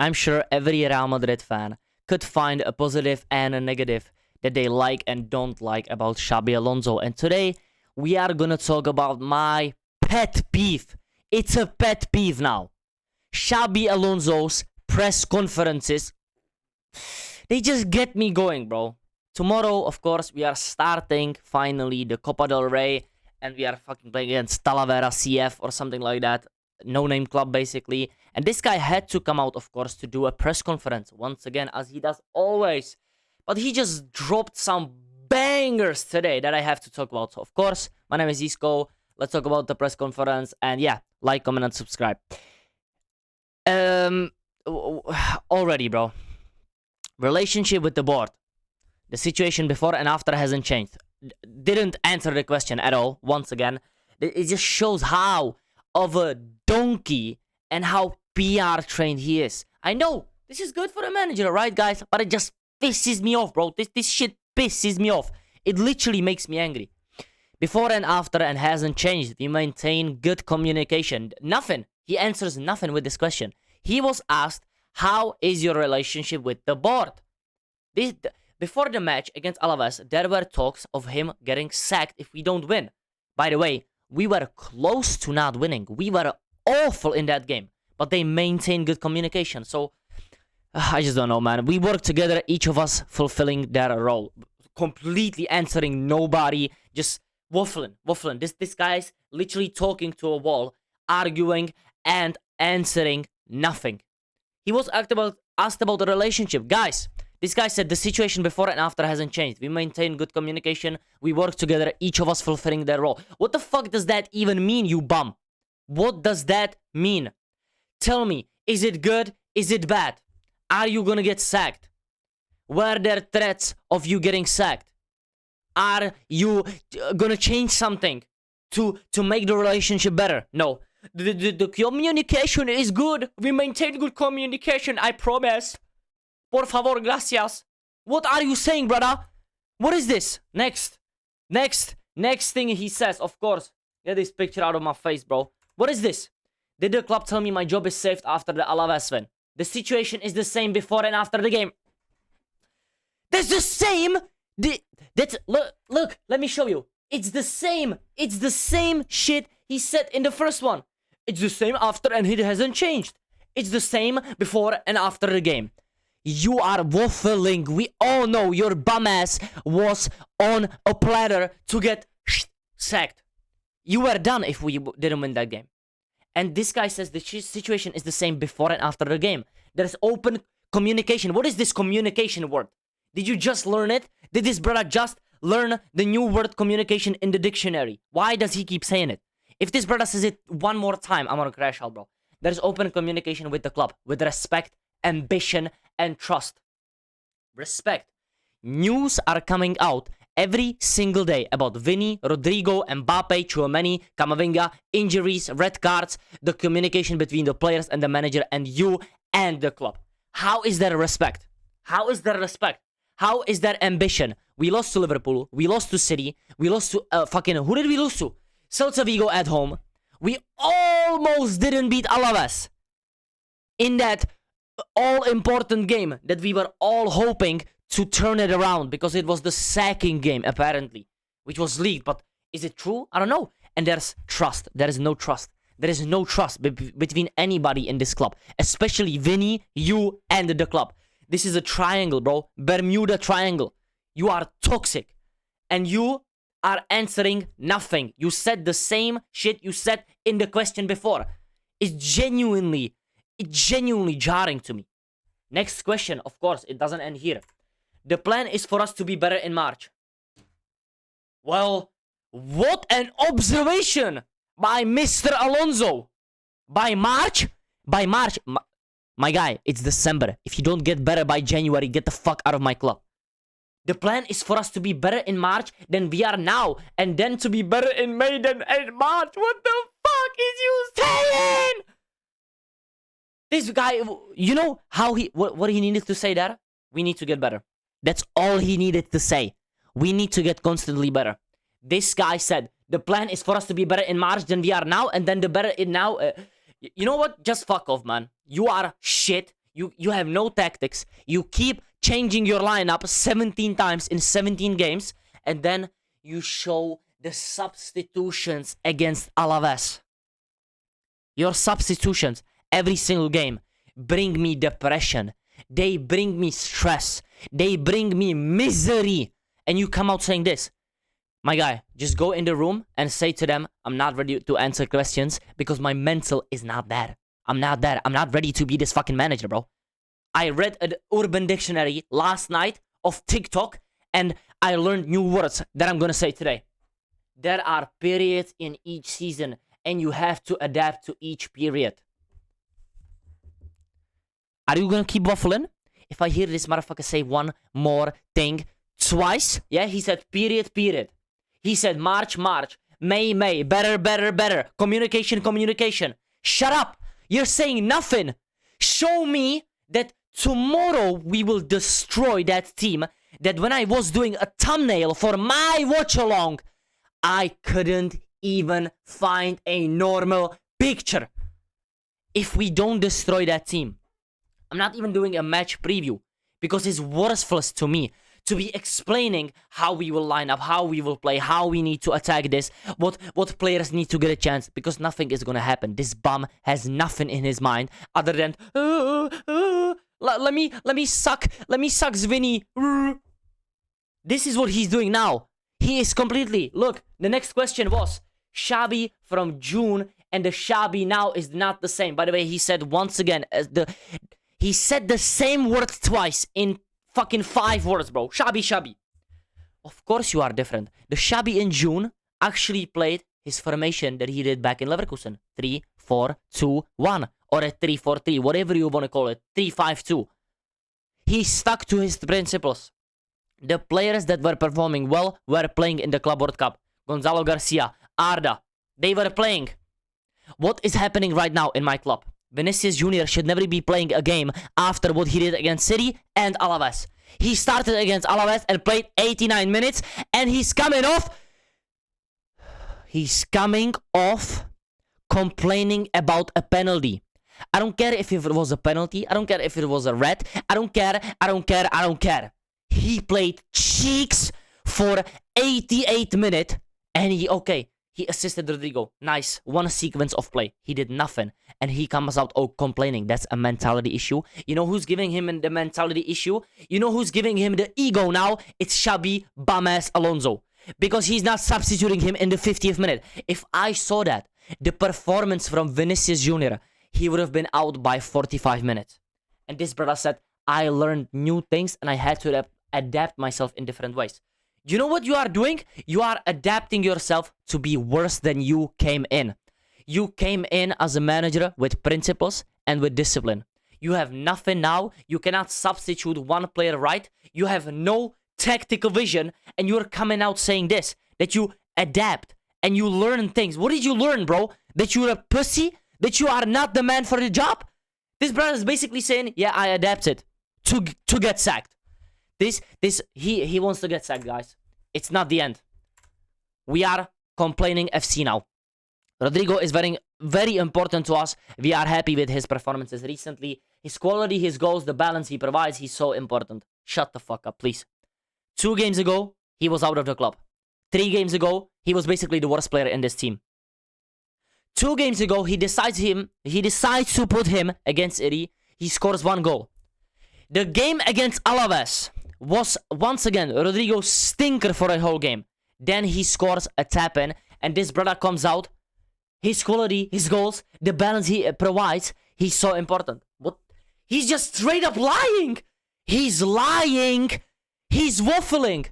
I'm sure every Real Madrid fan could find a positive and a negative that they like and don't like about Xabi Alonso. And today, we are gonna talk about my pet peeve. It's a pet peeve now. Xabi Alonso's press conferences, they just get me going, bro. Tomorrow, of course, we are starting, finally, the Copa del Rey. And we are fucking playing against Talavera CF or something like that. No-name club, basically. And this guy had to come out, of course, to do a press conference. Once again, as he does always. But he just dropped some bangers today that I have to talk about. So, of course, my name is ISKO. Let's talk about the press conference. And yeah, like, comment, and subscribe. Already, bro. Relationship with the board. The situation before and after hasn't changed. Didn't answer the question at all, once again. It just shows how of a donkey and how PR trained he is. I know, this is good for the manager, right, guys? But it just pisses me off, bro. This shit pisses me off. It literally makes me angry. Before and after and hasn't changed. We maintain good communication. Nothing. He answers nothing with this question. He was asked, how is your relationship with the board? Before the match against Alaves, there were talks of him getting sacked if we don't win. By the way, we were close to not winning. We were awful in that game. But they maintained good communication. So, I just don't know, man. We work together, each of us fulfilling their role. Completely answering nobody. Just waffling. This guy's literally talking to a wall, arguing and answering nothing. He was asked about the relationship. Guys, this guy said the situation before and after hasn't changed. We maintain good communication. We work together, each of us fulfilling their role. What the fuck does that even mean, you bum? What does that mean? Tell me, is it good? Is it bad? Are you gonna get sacked? Were there threats of you getting sacked? Are you gonna change something to make the relationship better? No. The communication is good. We maintain good communication, I promise. Por favor, gracias. What are you saying, brother? What is this? Next thing he says, of course. Get this picture out of my face, bro. What is this? Did the club tell me my job is saved after the Alaves win? The situation is the same before and after the game. That's the same. Look, let me show you. It's the same. It's the same shit he said in the first one. It's the same after and it hasn't changed. It's the same before and after the game. You are waffling. We all know your bum ass was on a platter to get sacked. You were done if we didn't win that game. And this guy says the situation is the same before and after the game. There's open communication. What is this communication word? Did you just learn it? Did this brother just learn the new word communication in the dictionary? Why does he keep saying it? If this brother says it one more time, I'm gonna crash out, bro. There's open communication with the club, with respect, ambition, and trust. Respect. News are coming out every single day about Vinny, Rodrygo, Mbappe, Tchouameni, Camavinga, injuries, red cards, the communication between the players and the manager and you and the club. How is there respect? How is there respect? How is there ambition? We lost to Liverpool. We lost to City. We lost to who did we lose to? Celta Vigo at home. We almost didn't beat Alaves in that all-important game that we were all hoping to turn it around because it was the sacking game, apparently, which was leaked. But is it true? I don't know. And there's trust. There is no trust. There is no trust between anybody in this club, especially Vinny, you, and the club. This is a triangle, bro. Bermuda Triangle. You are toxic. And you are answering nothing. You said the same shit you said in the question before. It's genuinely jarring to me. Next question, of course, it doesn't end here. The plan is for us to be better in March. Well, what an observation by Mr. Alonso. By March? By March. My guy, it's December. If you don't get better by January, get the fuck out of my club. The plan is for us to be better in March than we are now. And then to be better in May than in March. What the fuck is you saying? This guy, you know how what he needed to say there? We need to get better. That's all he needed to say. We need to get constantly better. This guy said, the plan is for us to be better in March than we are now, and then the better in now. You know what? Just fuck off, man. You are shit. You have no tactics. You keep changing your lineup 17 times in 17 games. And then you show the substitutions against Alaves. Your substitutions every single game bring me depression. They bring me stress. They bring me misery. And you come out saying this. My guy, just go in the room and say to them, I'm not ready to answer questions because my mental is not there. I'm not there. I'm not ready to be this fucking manager, bro. I read an Urban Dictionary last night of TikTok and I learned new words that I'm gonna say today. There are periods in each season and you have to adapt to each period. Are you gonna keep waffling? If I hear this motherfucker say one more thing twice, yeah, he said period. He said March, May, better, communication. Shut up! You're saying nothing. Show me that tomorrow we will destroy that team. That when I was doing a thumbnail for my watch along, I couldn't even find a normal picture. If we don't destroy that team, I'm not even doing a match preview because it's worthless to me to be explaining how we will line up, how we will play, how we need to attack this, what players need to get a chance, because nothing is gonna happen. This bum has nothing in his mind other than let me suck Zvini. This is what he's doing now. He is completely, look, the next question was Xabi from June, and the Xabi now is not the same. By the way, he said once again, he said the same word twice in fucking 5 words, bro. Xabi. Of course you are different. The Xabi in June actually played his formation that he did back in Leverkusen. 3-4-2-1. Or a 3-4-3. Whatever you want to call it. 3-5-2. He stuck to his principles. The players that were performing well were playing in the Club World Cup. Gonzalo Garcia, Arda. They were playing. What is happening right now in my club? Vinicius Jr. should never be playing a game after what he did against City and Alaves. He started against Alaves and played 89 minutes, and he's coming off complaining about a penalty. I don't care if it was a penalty. I don't care if it was a red. I don't care. He played cheeks for 88 minutes, and he assisted Rodrygo. Nice. One sequence of play. He did nothing. And he comes out complaining. That's a mentality issue. You know who's giving him the mentality issue? You know who's giving him the ego now? It's Xabi Alonso. Because he's not substituting him in the 50th minute. If I saw that, the performance from Vinicius Jr., he would have been out by 45 minutes. And this brother said, I learned new things and I had to adapt myself in different ways. You know what you are doing? You are adapting yourself to be worse than you came in. You came in as a manager with principles and with discipline. You have nothing now. You cannot substitute one player right. You have no tactical vision. And you're coming out saying this, that you adapt and you learn things. What did you learn, bro? That you're a pussy? That you are not the man for the job? This brother is basically saying, yeah, I adapted to get sacked. He wants to get sacked, guys. It's not the end. We are complaining FC now. Rodrygo is very, very important to us. We are happy with his performances recently. His quality, his goals, the balance he provides, he's so important. Shut the fuck up, please. 2 games ago, he was out of the club. 3 games ago, he was basically the worst player in this team. 2 games ago, he decides to put him against Iri. He scores 1 goal. The game against Alaves was once again Rodrygo's stinker for a whole game. Then he scores a tap-in, and this brother comes out. His quality, his goals, the balance he provides, he's so important. What? He's just straight up lying. He's lying. He's waffling.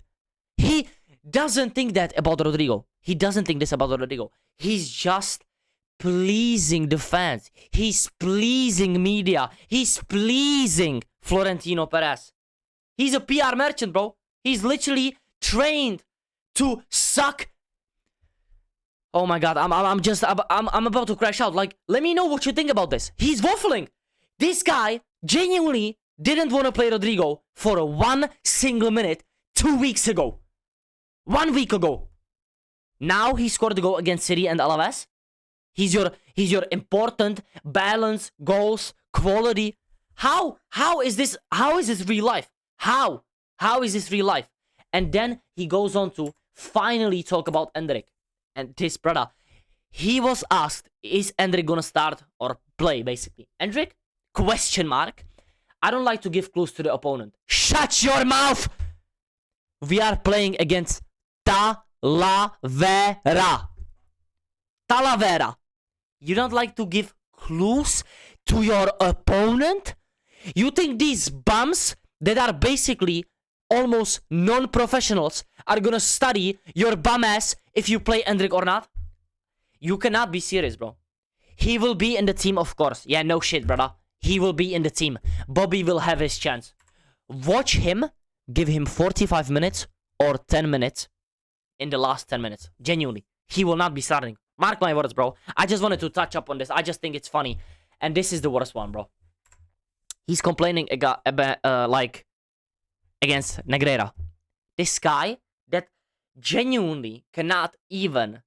He doesn't think that about Rodrygo. He doesn't think this about Rodrygo. He's just pleasing the fans. He's pleasing media. He's pleasing Florentino Perez. He's a PR merchant, bro. He's literally trained to suck. Oh my god, I'm about to crash out. Like, let me know what you think about this. He's waffling. This guy genuinely didn't want to play Rodrygo for 1 single minute 2 weeks ago. 1 week ago. Now he scored a goal against City and Alaves. He's your important balance, goals, quality. How is this real life? How is this real life? And then he goes on to finally talk about Endrick. And this brother, he was asked, is Endrick gonna start or play, basically? Endrick? Question mark. I don't like to give clues to the opponent. Shut your mouth! We are playing against Talavera. Talavera. You don't like to give clues to your opponent? You think these bums that are basically almost non-professionals are gonna study your bum ass if you play Endrick or not? You cannot be serious, bro. He will be in the team, of course. Yeah, no shit, brother. He will be in the team. Bobby will have his chance. Watch him. Give him 45 minutes or 10 minutes in the last 10 minutes. Genuinely. He will not be starting. Mark my words, bro. I just wanted to touch up on this. I just think it's funny. And this is the worst one, bro. He's complaining against Negreira. This guy that genuinely cannot even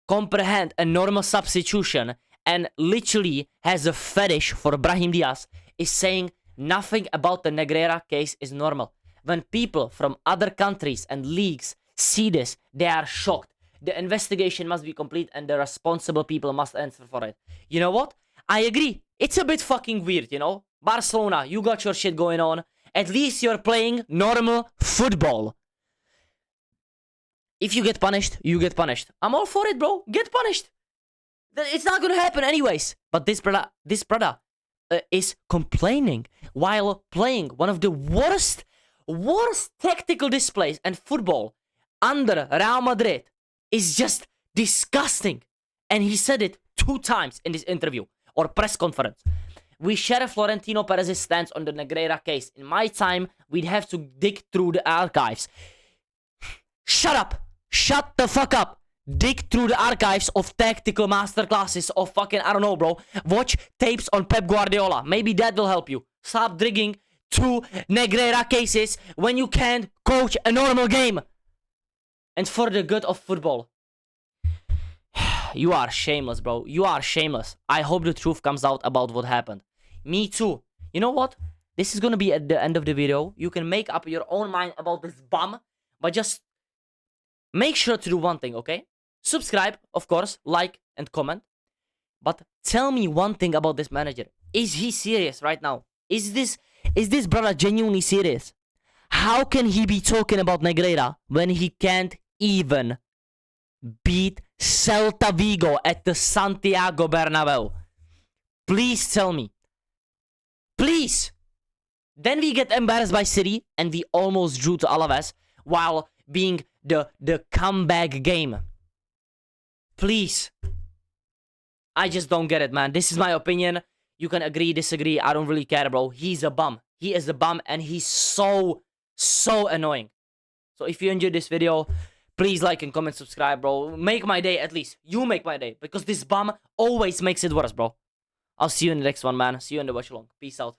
comprehend a normal substitution and literally has a fetish for Brahim Diaz is saying nothing about the Negreira case is normal. When people from other countries and leagues see this, they are shocked. The investigation must be complete and the responsible people must answer for it. You know what? I agree. It's a bit fucking weird, you know? Barcelona, you got your shit going on. At least you're playing normal football. If you get punished, you get punished. I'm all for it, bro. Get punished. It's not gonna happen anyways. But this brother is complaining while playing one of the worst tactical displays and football under Real Madrid is just disgusting. And he said it 2 times in this interview or press conference. We share Florentino Perez's stance on the Negreira case. In my time, we'd have to dig through the archives. Shut up. Shut the fuck up. Dig through the archives of tactical masterclasses of fucking, I don't know, bro. Watch tapes on Pep Guardiola. Maybe that will help you. Stop digging through Negreira cases when you can't coach a normal game. And for the good of football. You are shameless, bro. You are shameless. I hope the truth comes out about what happened. Me too. You know what? This is gonna be at the end of the video. You can make up your own mind about this bum. But just make sure to do one thing, okay? Subscribe, of course, like and comment. But tell me one thing about this manager. Is he serious right now? Is this brother genuinely serious? How can he be talking about Negreira when he can't even beat Celta Vigo at the Santiago Bernabeu? Please tell me. Please. Then we get embarrassed by City and we almost drew to Alaves while being the comeback game. Please. I just don't get it, man. This is my opinion. You can agree, disagree. I don't really care, bro. He's a bum. He is a bum and he's so annoying. So if you enjoyed this video, please like and comment, subscribe, bro. Make my day at least. You make my day. Because this bum always makes it worse, bro. I'll see you in the next one, man. See you in the watch along. Peace out.